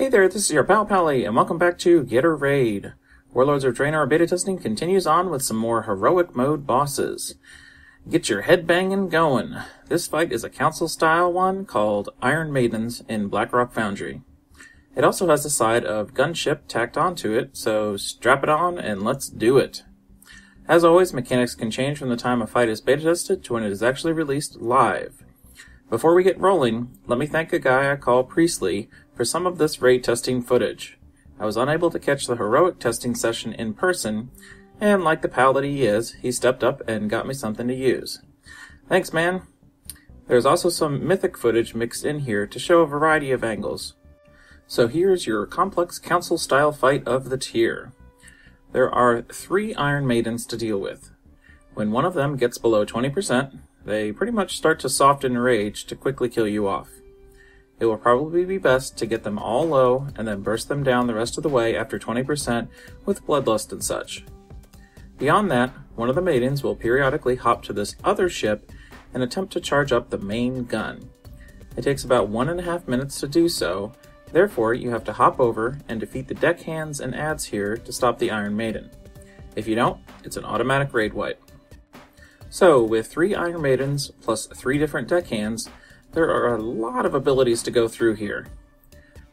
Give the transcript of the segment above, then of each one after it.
Hey there, this is your pal Pally, and welcome back to Get a Raid. Warlords of Draenor beta testing continues on with some more heroic mode bosses. Get your head banging going. This fight is a council style one called Iron Maidens in Blackrock Foundry. It also has the side of gunship tacked onto it, so strap it on and let's do it. As always, mechanics can change from the time a fight is beta tested to when it is actually released live. Before we get rolling, let me thank a guy I call Priestley for some of this raid testing footage. I was unable to catch the heroic testing session in person, and like the pal that he is, he stepped up and got me something to use. Thanks, man. There's also some mythic footage mixed in here to show a variety of angles. So here's your complex council-style fight of the tier. There are 3 Iron Maidens to deal with. When one of them gets below 20%, they pretty much start to soften rage to quickly kill you off. It will probably be best to get them all low and then burst them down the rest of the way after 20% with bloodlust and such. Beyond that, one of the maidens will periodically hop to this other ship and attempt to charge up the main gun. It takes about 1.5 minutes to do so, therefore you have to hop over and defeat the deckhands and adds here to stop the Iron Maiden. If you don't, it's an automatic raid wipe. So, with 3 Iron Maidens plus 3 different deckhands, there are a lot of abilities to go through here.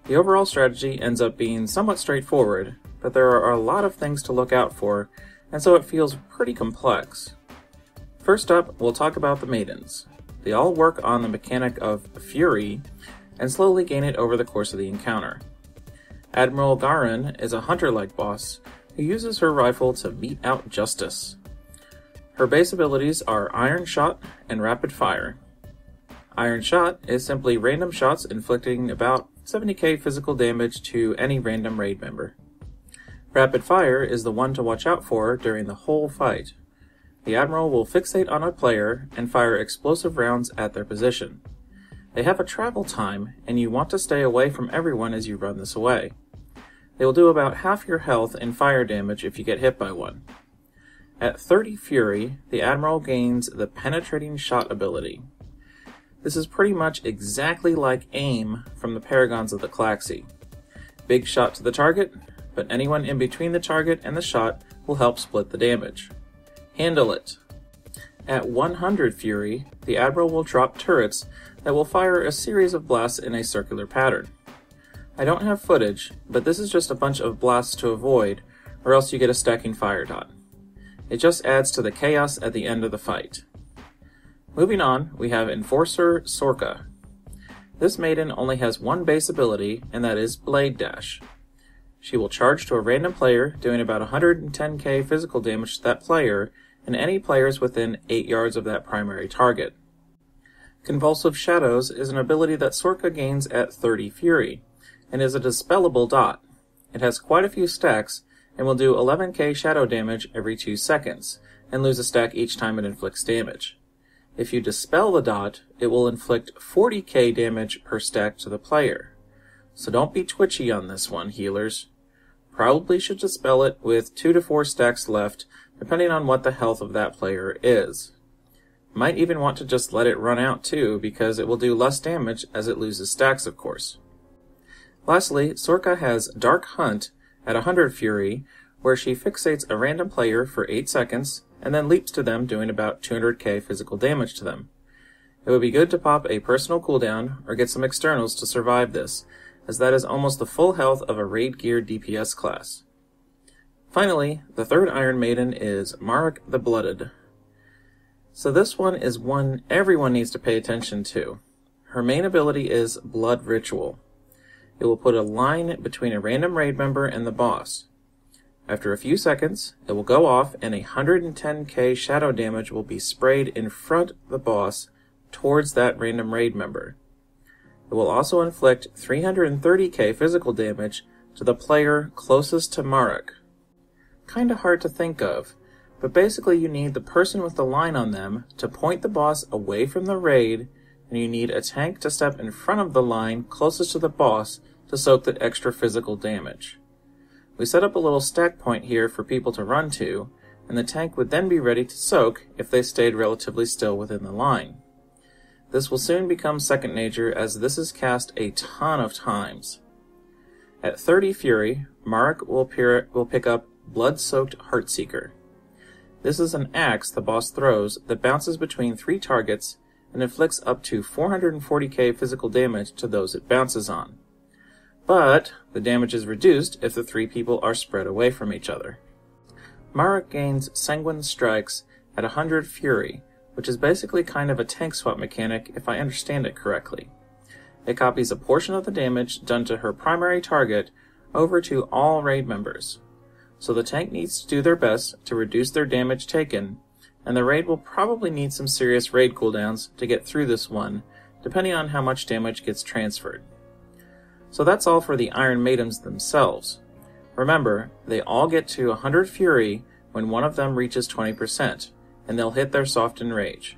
The overall strategy ends up being somewhat straightforward, but there are a lot of things to look out for, and so it feels pretty complex. First up, we'll talk about the Maidens. They all work on the mechanic of Fury, and slowly gain it over the course of the encounter. Admiral Garin is a hunter-like boss who uses her rifle to mete out justice. Her base abilities are Iron Shot and Rapid Fire. Iron Shot is simply random shots inflicting about 70k physical damage to any random raid member. Rapid Fire is the one to watch out for during the whole fight. The Admiral will fixate on a player and fire explosive rounds at their position. They have a travel time, and you want to stay away from everyone as you run this away. They will do about half your health in fire damage if you get hit by one. At 30 Fury, the Admiral gains the Penetrating Shot ability. This is pretty much exactly like Aim from the Paragons of the Klaxi. Big shot to the target, but anyone in between the target and the shot will help split the damage. Handle it! At 100 Fury, the Admiral will drop turrets that will fire a series of blasts in a circular pattern. I don't have footage, but this is just a bunch of blasts to avoid, or else you get a stacking fire dot. It just adds to the chaos at the end of the fight. Moving on, we have Enforcer Sorka. This maiden only has one base ability, and that is Blade Dash. She will charge to a random player, doing about 110k physical damage to that player, and any players within 8 yards of that primary target. Convulsive Shadows is an ability that Sorka gains at 30 Fury, and is a dispellable dot. It has quite a few stacks, and will do 11k shadow damage every 2 seconds, and lose a stack each time it inflicts damage. If you dispel the dot, it will inflict 40k damage per stack to the player. So don't be twitchy on this one, healers. Probably should dispel it with 2 to 4 stacks left, depending on what the health of that player is. Might even want to just let it run out too, because it will do less damage as it loses stacks, of course. Lastly, Sorka has Dark Hunt at 100 Fury, where she fixates a random player for 8 seconds, and then leaps to them doing about 200k physical damage to them. It would be good to pop a personal cooldown, or get some externals to survive this, as that is almost the full health of a raid gear DPS class. Finally, the third Iron Maiden is Marek the Blooded. So this one is one everyone needs to pay attention to. Her main ability is Blood Ritual. It will put a line between a random raid member and the boss. After a few seconds, it will go off and 110k shadow damage will be sprayed in front of the boss towards that random raid member. It will also inflict 330k physical damage to the player closest to Marek. Kinda hard to think of, but basically you need the person with the line on them to point the boss away from the raid, and you need a tank to step in front of the line closest to the boss to soak the extra physical damage. We set up a little stack point here for people to run to, and the tank would then be ready to soak if they stayed relatively still within the line. This will soon become second nature as this is cast a ton of times. At 30 Fury, Marek will pick up Blood-Soaked Heartseeker. This is an axe the boss throws that bounces between 3 targets and inflicts up to 440k physical damage to those it bounces on. But the damage is reduced if the 3 people are spread away from each other. Marek gains Sanguine Strikes at 100 Fury, which is basically kind of a tank swap mechanic if I understand it correctly. It copies a portion of the damage done to her primary target over to all raid members. So the tank needs to do their best to reduce their damage taken, and the raid will probably need some serious raid cooldowns to get through this one, depending on how much damage gets transferred. So that's all for the Iron Maidens themselves. Remember, they all get to 100 Fury when one of them reaches 20%, and they'll hit their Soften Rage.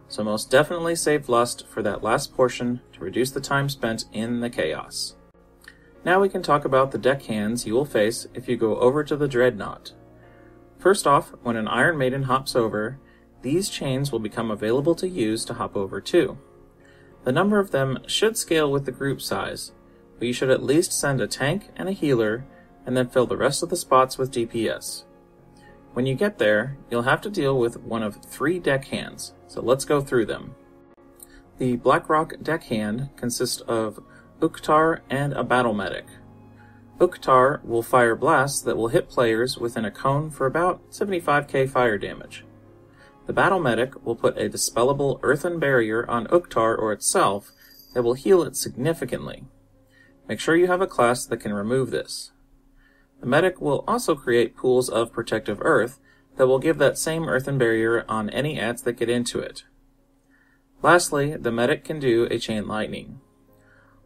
So most definitely save Lust for that last portion to reduce the time spent in the chaos. Now we can talk about the deckhands you will face if you go over to the Dreadnought. First off, when an Iron Maiden hops over, these chains will become available to use to hop over too. The number of them should scale with the group size, but you should at least send a tank and a healer, and then fill the rest of the spots with DPS. When you get there, you'll have to deal with one of 3 deckhands, so let's go through them. The Blackrock deckhand consists of Uktar and a battle medic. Uktar will fire blasts that will hit players within a cone for about 75k fire damage. The battle medic will put a dispellable earthen barrier on Uktar or itself that will heal it significantly. Make sure you have a class that can remove this. The medic will also create pools of protective earth that will give that same earthen barrier on any adds that get into it. Lastly, the medic can do a chain lightning.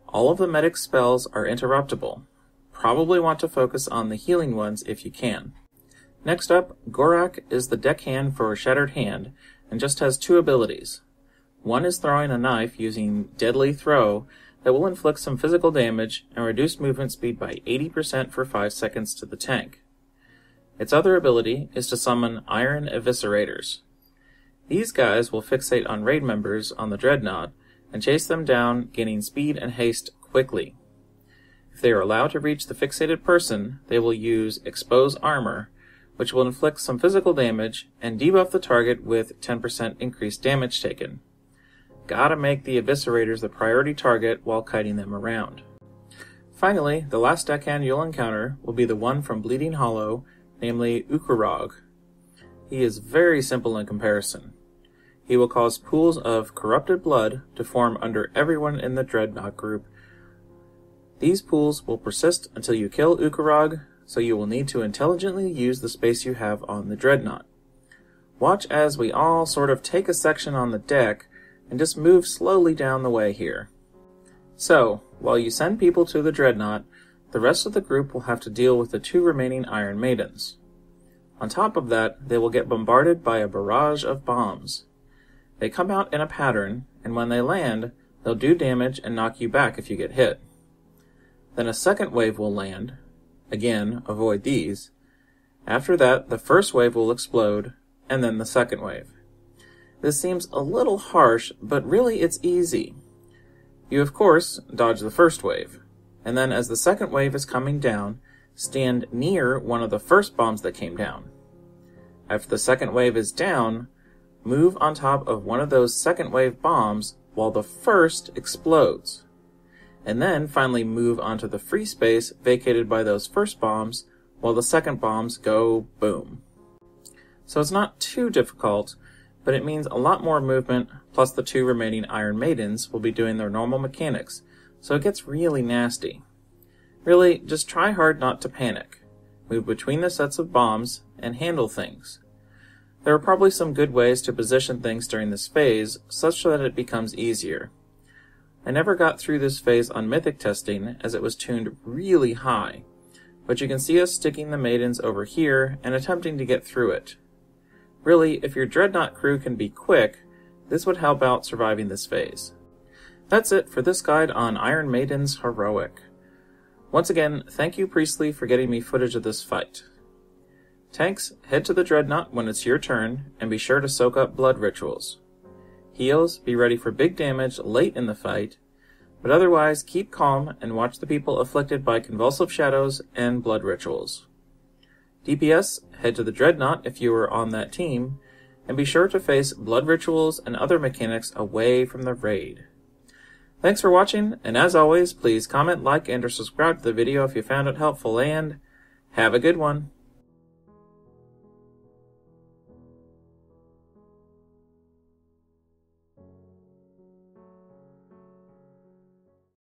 All of the medic's spells are interruptible. Probably want to focus on the healing ones if you can. Next up, Gorak is the deckhand for Shattered Hand and just has 2 abilities. One is throwing a knife using Deadly Throw that will inflict some physical damage and reduce movement speed by 80% for 5 seconds to the tank. Its other ability is to summon Iron Eviscerators. These guys will fixate on raid members on the Dreadnought and chase them down, gaining speed and haste quickly. If they are allowed to reach the fixated person, they will use Expose Armor, which will inflict some physical damage and debuff the target with 10% increased damage taken. Gotta make the Eviscerators the priority target while kiting them around. Finally, the last deckhand you'll encounter will be the one from Bleeding Hollow, namely Ukarog. He is very simple in comparison. He will cause pools of corrupted blood to form under everyone in the Dreadnought group. These pools will persist until you kill Ukarog, so you will need to intelligently use the space you have on the Dreadnought. Watch as we all sort of take a section on the deck and just move slowly down the way here. So, while you send people to the Dreadnought, the rest of the group will have to deal with the 2 remaining Iron Maidens. On top of that, they will get bombarded by a barrage of bombs. They come out in a pattern, and when they land, they'll do damage and knock you back if you get hit. Then a second wave will land. Again, avoid these. After that, the first wave will explode, and then the second wave. This seems a little harsh, but really it's easy. You of course dodge the first wave, and then as the second wave is coming down, stand near one of the first bombs that came down. After the second wave is down, move on top of one of those second wave bombs while the first explodes. And then finally move onto the free space vacated by those first bombs while the second bombs go boom. So it's not too difficult, but it means a lot more movement, plus the 2 remaining Iron Maidens will be doing their normal mechanics, so it gets really nasty. Really, just try hard not to panic. Move between the sets of bombs and handle things. There are probably some good ways to position things during this phase, such that it becomes easier. I never got through this phase on Mythic testing, as it was tuned really high, but you can see us sticking the Maidens over here and attempting to get through it. Really, if your Dreadnought crew can be quick, this would help out surviving this phase. That's it for this guide on Iron Maiden's Heroic. Once again, thank you Priestley for getting me footage of this fight. Tanks, head to the Dreadnought when it's your turn, and be sure to soak up blood rituals. Heals, be ready for big damage late in the fight. But otherwise, keep calm and watch the people afflicted by convulsive shadows and blood rituals. DPS, head to the Dreadnought if you are on that team, and be sure to face blood rituals and other mechanics away from the raid. Thanks for watching, and as always, please comment, like, and or subscribe to the video if you found it helpful, and have a good one!